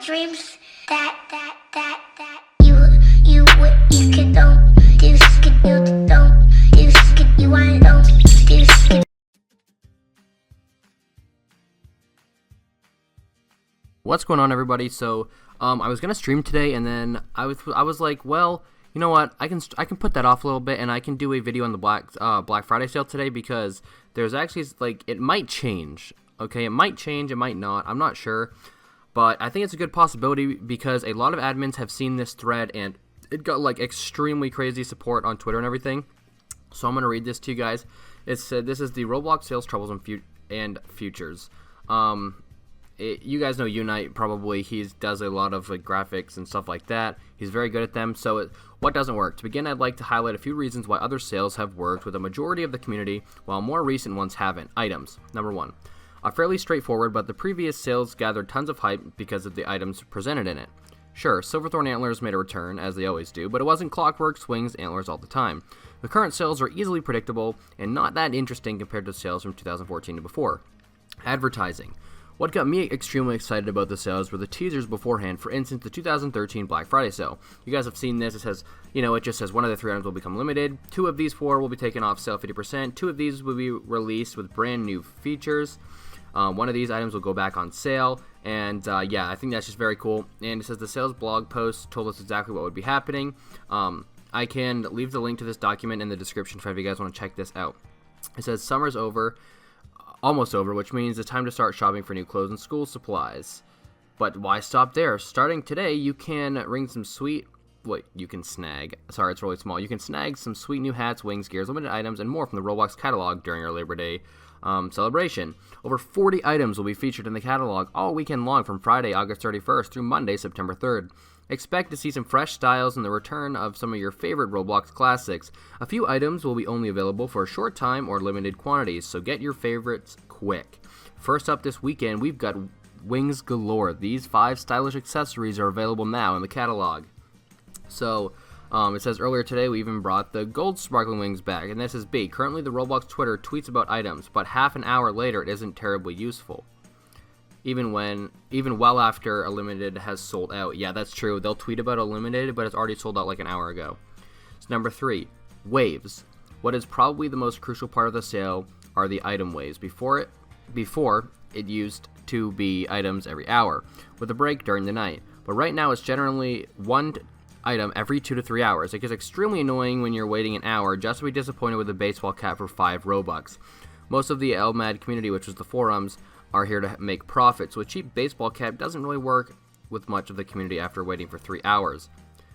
dreams that you could don't do skid you don't do skid you want don't do skid. What's going on, everybody? So I was gonna stream today, and then I was like, well, you know what? I can put that off a little bit, and I can do a video on the Black Friday sale today, because there's actually, like, it might change. Okay, it might change, it might not. I'm not sure, but I think it's a good possibility because a lot of admins have seen this thread, and it got like extremely crazy support on Twitter and everything. So I'm gonna read this to you guys. It said, "This is the Roblox sales troubles and futures." You guys know Unite probably. He does a lot of graphics and stuff like that. He's very good at them. So what doesn't work? To begin, I'd like to highlight a few reasons why other sales have worked with a majority of the community, while more recent ones haven't. Items. Number 1. Fairly straightforward, but the previous sales gathered tons of hype because of the items presented in it. Sure, Silverthorn Antlers made a return, as they always do, but it wasn't Clockwork Swings Antlers all the time. The current sales are easily predictable and not that interesting compared to sales from 2014 to before. Advertising. What got me extremely excited about the sales were the teasers beforehand. For instance, the 2013 Black Friday sale. You guys have seen this. It says, it just says one of the 3 items will become limited. 2 of these 4 will be taken off sale 50%. 2 of these will be released with brand new features. 1 of these items will go back on sale, and yeah, I think that's just very cool. And it says the sales blog post told us exactly what would be happening. I can leave the link to this document in the description if you guys want to check this out. It says summer's over, almost over, which means it's time to start shopping for new clothes and school supplies. But why stop there? Starting today, you can snag. Sorry, it's really small. You can snag some sweet new hats, wings, gears, limited items, and more from the Roblox catalog during our Labor Day celebration. Over 40 items will be featured in the catalog all weekend long from Friday, August 31st through Monday, September 3rd. Expect to see some fresh styles and the return of some of your favorite Roblox classics. A few items will be only available for a short time or limited quantities, so get your favorites quick. First up this weekend, we've got wings galore. These 5 stylish accessories are available now in the catalog. So, it says earlier today we even brought the gold sparkling wings back, and this is B. Currently the Roblox Twitter tweets about items, but half an hour later it isn't terribly useful. Even well after a limited has sold out. Yeah, that's true. They'll tweet about a limited, but it's already sold out like an hour ago. So number 3, waves. What is probably the most crucial part of the sale are the item waves. Before it used to be items every hour, with a break during the night. But right now it's generally 1 item every 2 to 3 hours. It gets extremely annoying when you're waiting an hour just to be disappointed with a baseball cap for 5 Robux. Most of the LMAD community, which was the forums, are here to make profit, so a cheap baseball cap doesn't really work with much of the community after waiting for 3 hours.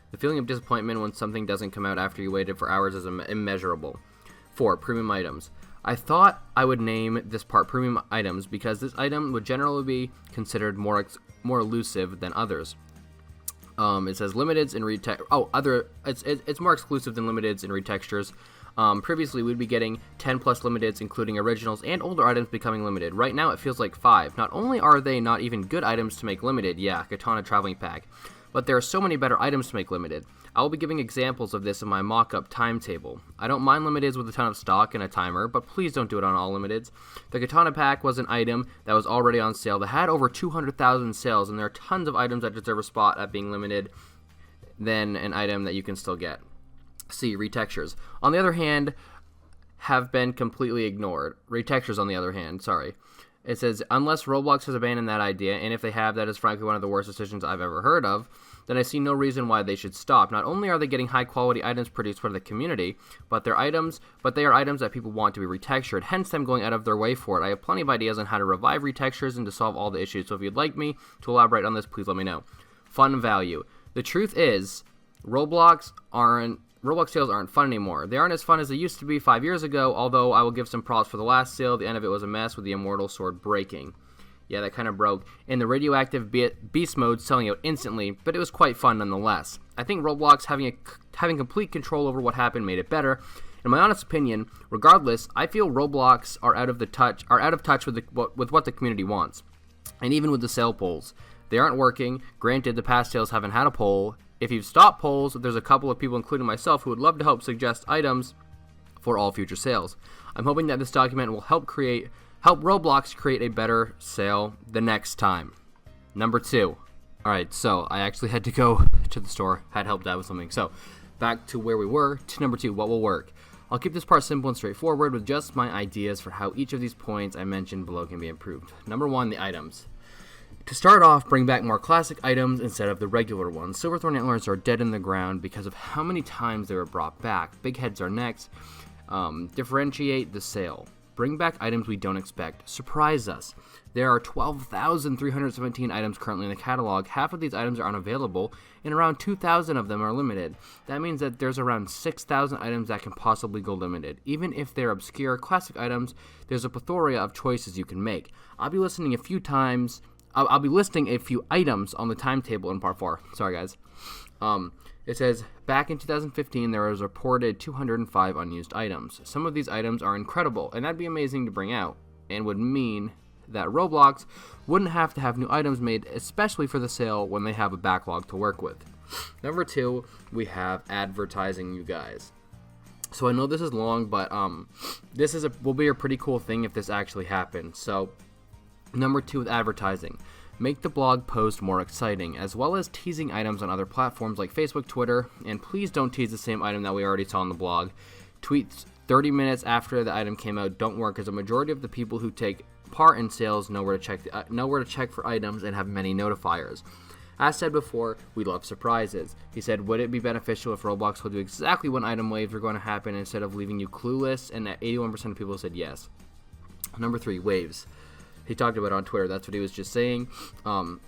The feeling of disappointment when something doesn't come out after you waited for hours is immeasurable. 4. Premium items. I thought I would name this part premium items because this item would generally be considered more elusive than others. It says limiteds and it's more exclusive than limiteds and retextures. Previously we'd be getting 10 plus limiteds, including originals and older items becoming limited. Right now it feels like 5. Not only are they not even good items to make limited, yeah, Katana Traveling Pack, but there are so many better items to make limited. I will be giving examples of this in my mock-up timetable. I don't mind limiteds with a ton of stock and a timer, but please don't do it on all limiteds. The Katana Pack was an item that was already on sale that had over 200,000 sales, and there are tons of items that deserve a spot at being limited than an item that you can still get. C. Retextures. On the other hand, have been completely ignored. Retextures, on the other hand, sorry. It says, unless Roblox has abandoned that idea, and if they have, that is frankly one of the worst decisions I've ever heard of, then I see no reason why they should stop. Not only are they getting high-quality items produced for the community, but they are items that people want to be retextured, hence them going out of their way for it. I have plenty of ideas on how to revive retextures and to solve all the issues, so if you'd like me to elaborate on this, please let me know. Fun value. The truth is, Roblox sales aren't fun anymore. They aren't as fun as they used to be 5 years ago, although I will give some props for the last sale. The end of it was a mess with the Immortal Sword breaking. Yeah, that kind of broke. And the Radioactive Beast mode selling out instantly, but it was quite fun nonetheless. I think Roblox having complete control over what happened made it better. In my honest opinion, regardless, I feel Roblox are out of touch with what the community wants. And even with the sale polls, they aren't working. Granted, the past sales haven't had a poll. If you've stopped polls, there's a couple of people, including myself, who would love to help suggest items for all future sales. I'm hoping that this document will help Roblox create a better sale the next time. Number 2, Alright, so I actually had to go to the store, had helped out with something. So, back to where we were, to number 2, what will work? I'll keep this part simple and straightforward with just my ideas for how each of these points I mentioned below can be improved. Number 1, the items. To start off, bring back more classic items instead of the regular ones. Silverthorn antlers are dead in the ground because of how many times they were brought back. Big heads are next. Differentiate the sale. Bring back items we don't expect. Surprise us. There are 12,317 items currently in the catalog. Half of these items are unavailable, and around 2,000 of them are limited. That means that there's around 6,000 items that can possibly go limited. Even if they're obscure classic items, there's a plethora of choices you can make. I'll be listing a few items on the timetable in part 4. Sorry, guys. It says, back in 2015, there was reported 205 unused items. Some of these items are incredible, and that'd be amazing to bring out, and would mean that Roblox wouldn't have to have new items made, especially for the sale when they have a backlog to work with. Number 2, we have advertising, you guys. So I know this is long, but this will be a pretty cool thing if this actually happens. So, number 2 with advertising. Make the blog post more exciting, as well as teasing items on other platforms like Facebook, Twitter, and please don't tease the same item that we already saw on the blog. Tweets 30 minutes after the item came out don't work, as a majority of the people who take part in sales know where to check for items and have many notifiers. As said before, we love surprises. He said, would it be beneficial if Roblox told you exactly when item waves were going to happen instead of leaving you clueless? And 81% of people said yes. Number 3, waves. He talked about it on Twitter. That's what he was just saying. I'm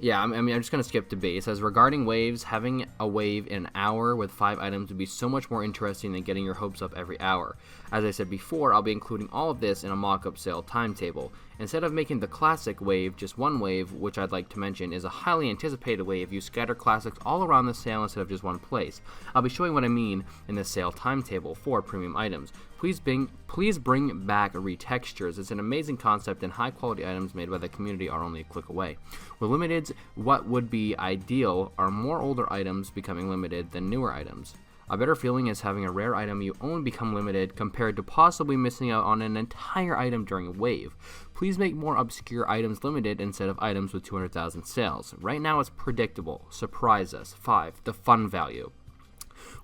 just going to skip to B. It says, regarding waves, having a wave in an hour with 5 items would be so much more interesting than getting your hopes up every hour. As I said before, I'll be including all of this in a mock-up sale timetable. Instead of making the classic wave just one wave, which I'd like to mention is a highly anticipated wave, you scatter classics all around the sale instead of just one place. I'll be showing what I mean in the sale timetable for premium items. Please bring back retextures. It's an amazing concept, and high-quality items made by the community are only a click away. With limiteds, what would be ideal are more older items becoming limited than newer items. A better feeling is having a rare item you own become limited compared to possibly missing out on an entire item during a wave. Please make more obscure items limited instead of items with 200,000 sales. Right now it's predictable. Surprise us. 5. The fun value.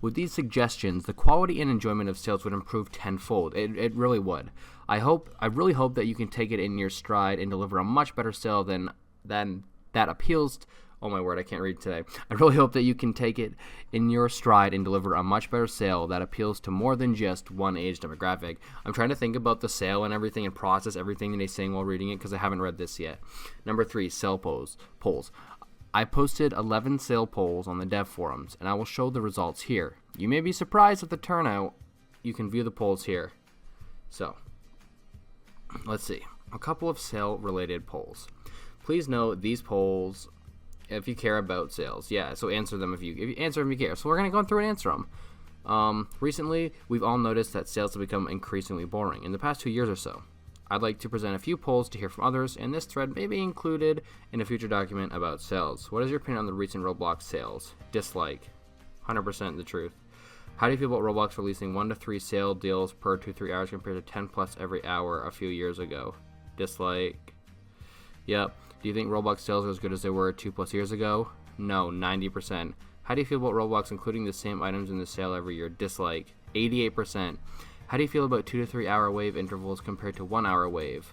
With these suggestions, the quality and enjoyment of sales would improve tenfold. It really would. I really hope that you can take it in your stride and deliver a much better sale than that appeals to... Oh my word, I can't read today. I really hope that you can take it in your stride and deliver a much better sale that appeals to more than just one age demographic. I'm trying to think about the sale and everything and process everything that he's saying while reading it because I haven't read this yet. Number 3, sale polls. I posted 11 sale polls on the dev forums, and I will show the results here. You may be surprised at the turnout. You can view the polls here. So, let's see. A couple of sale-related polls. Please note these polls... if you care about sales, so answer them if you answer them if you care. So we're going to go through and answer them. Recently, we've all noticed that sales have become increasingly boring in the past 2 years or so. I'd like to present a few polls to hear from others, and this thread may be included in a future document about sales. What is your opinion on the recent Roblox sales? Dislike. 100% the truth. How do you feel about Roblox releasing 1 to 3 sale deals per 2-3 hours compared to 10 plus every hour a few years ago? Dislike. Yep. Do you think Roblox sales are as good as they were 2+ years ago? No, 90%. How do you feel about Roblox including the same items in the sale every year? Dislike. 88%. How do you feel about 2 to 3 hour wave intervals compared to 1 hour wave?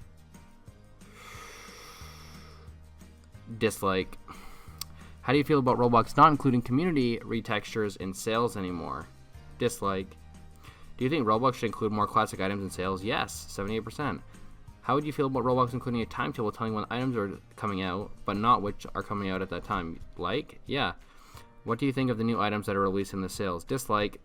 Dislike. How do you feel about Roblox not including community retextures in sales anymore? Dislike. Do you think Roblox should include more classic items in sales? Yes, 78%. How would you feel about Roblox including a timetable telling when items are coming out, but not which are coming out at that time? Like? Yeah. What do you think of the new items that are released in the sales? Dislike.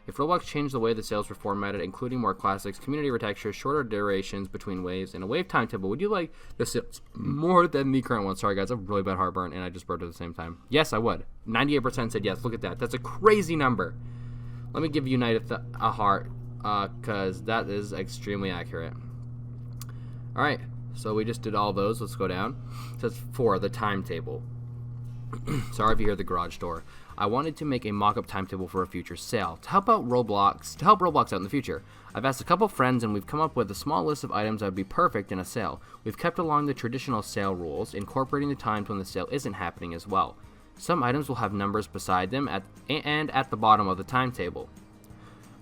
If Roblox changed the way the sales were formatted, including more classics, community retextures, shorter durations between waves, and a wave timetable, would you like the sales more than the current one? Sorry guys, I have really bad heartburn, and I just burped at the same time. Yes, I would. 98% said yes. Look at that. That's a crazy number. Let me give United a heart, because that is extremely accurate. Alright, so we just did all those. Let's go down. It says 4, the timetable. Sorry if you hear the garage door. I wanted to make a mock-up timetable for a future sale to help Roblox out in the future. I've asked a couple friends and we've come up with a small list of items that would be perfect in a sale. We've kept along the traditional sale rules, incorporating the times when the sale isn't happening as well. Some items will have numbers beside them and at the bottom of the timetable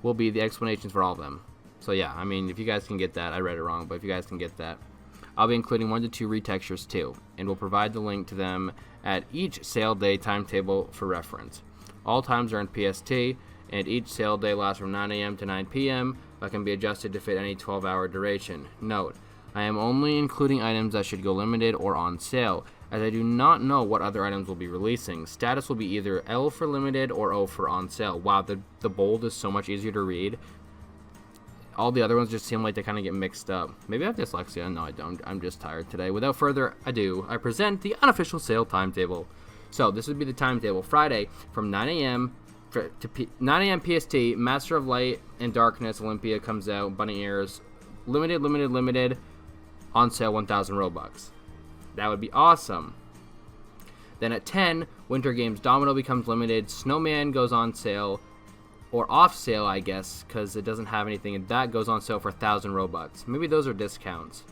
will be the explanations for all of them. So yeah, I mean, if you guys can get that, I read it wrong, but if you guys can get that, I'll be including 1 to 2 retextures too, and will provide the link to them at each sale day timetable for reference. All times are in PST, and each sale day lasts from 9 a.m. to 9 p.m., but can be adjusted to fit any 12-hour duration. Note, I am only including items that should go limited or on sale, as I do not know what other items will be releasing. Status will be either L for limited or O for on sale. Wow, the bold is so much easier to read. All the other ones just seem like they kind of get mixed up. Maybe I have dyslexia. No, I don't. I'm just tired today. Without further ado, I present the unofficial sale timetable. So this would be the timetable. Friday from 9 a.m. to 9 a.m. PST, Master of Light and Darkness Olympia comes out. Bunny Ears. Limited. On sale 1,000 Robux. That would be awesome. Then at 10, Winter Games Domino becomes limited. Snowman goes on sale. Or off sale, I guess, because it doesn't have anything. And that goes on sale for 1,000 Robux. Maybe those are discounts.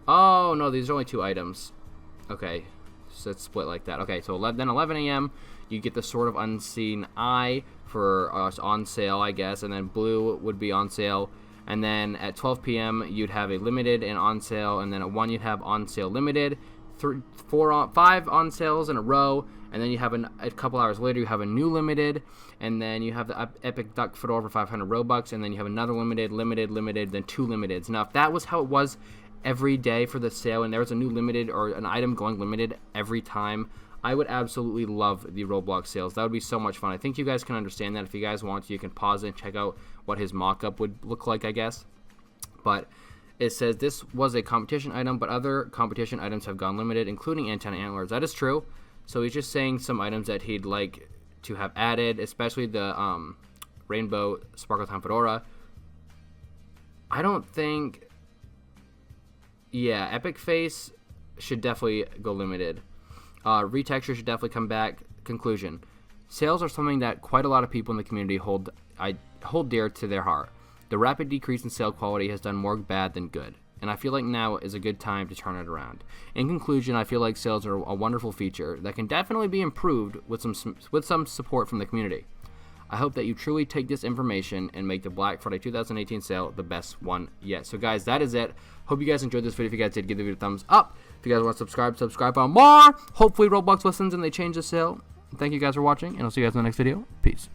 Oh, no, these are only 2 items. Okay, so it's split like that. Okay, so then 11 a.m., you get the Sword of Unseen Eye for on sale, I guess. And then blue would be on sale. And then at 12 p.m., you'd have a limited and on sale. And then at 1, you'd have on sale limited. 5 on sales in a row. And then you have a couple hours later, you have a new limited. And then you have the Epic Duck Fedora for 500 Robux. And then you have another limited, then 2 limiteds. Now, if that was how it was every day for the sale, and there was a new limited or an item going limited every time, I would absolutely love the Roblox sales. That would be so much fun. I think you guys can understand that. If you guys want to, you can pause it and check out what his mock-up would look like, I guess. But it says this was a competition item, but other competition items have gone limited, including antenna antlers. That is true. So he's just saying some items that he'd like to have added, especially the Rainbow Sparkle Time Fedora. I don't think... Yeah, Epic Face should definitely go limited. Retexture should definitely come back. Conclusion. Sales are something that quite a lot of people in the community hold dear to their heart. The rapid decrease in sale quality has done more bad than good, and I feel like now is a good time to turn it around. In conclusion, I feel like sales are a wonderful feature that can definitely be improved with some support from the community. I hope that you truly take this information and make the Black Friday 2018 sale the best one yet. So guys, that is it. Hope you guys enjoyed this video. If you guys did, give the video a thumbs up. If you guys want to subscribe for more. Hopefully Roblox listens and they change the sale. Thank you guys for watching, and I'll see you guys in the next video. Peace.